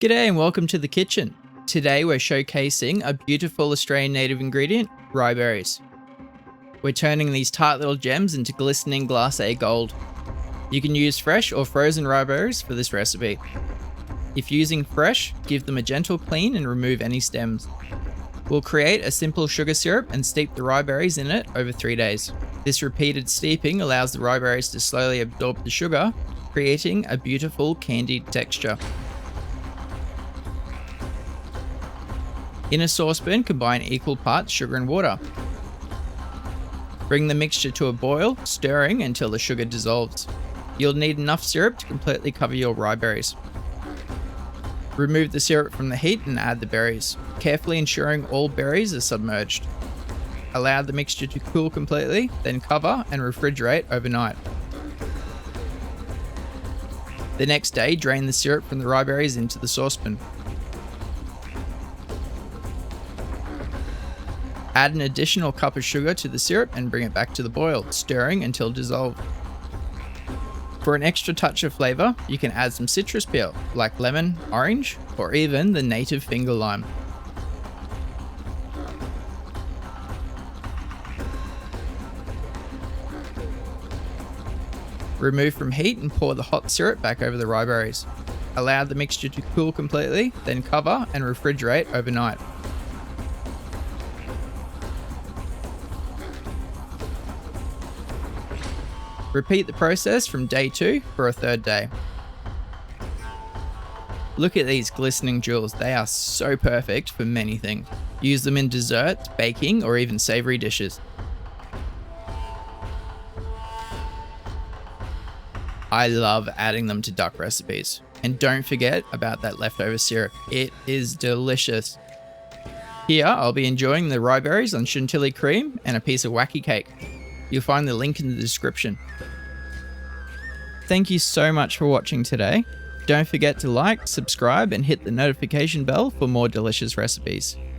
G'day and welcome to the kitchen. Today we're showcasing a beautiful Australian native ingredient, riberries. We're turning these tart little gems into glistening glacé gold. You can use fresh or frozen riberries for this recipe. If using fresh, give them a gentle clean and remove any stems. We'll create a simple sugar syrup and steep the riberries in it over 3 days. This repeated steeping allows the riberries to slowly absorb the sugar, creating a beautiful candied texture. In a saucepan, combine equal parts sugar and water. Bring the mixture to a boil, stirring until the sugar dissolves. You'll need enough syrup to completely cover your riberries. Remove the syrup from the heat and add the berries, carefully ensuring all berries are submerged. Allow the mixture to cool completely, then cover and refrigerate overnight. The next day, drain the syrup from the riberries into the saucepan. Add an additional cup of sugar to the syrup and bring it back to the boil, stirring until dissolved. For an extra touch of flavour, you can add some citrus peel, like lemon, orange, or even the native finger lime. Remove from heat and pour the hot syrup back over the riberries. Allow the mixture to cool completely, then cover and refrigerate overnight. Repeat the process from day 2 for a third day. Look at these glistening jewels, they are so perfect for many things. Use them in desserts, baking, or even savoury dishes. I love adding them to duck recipes. And don't forget about that leftover syrup, it is delicious. Here I'll be enjoying the riberries on chantilly cream and a piece of wacky cake. You'll find the link in the description. Thank you so much for watching today. Don't forget to like, subscribe, and hit the notification bell for more delicious recipes.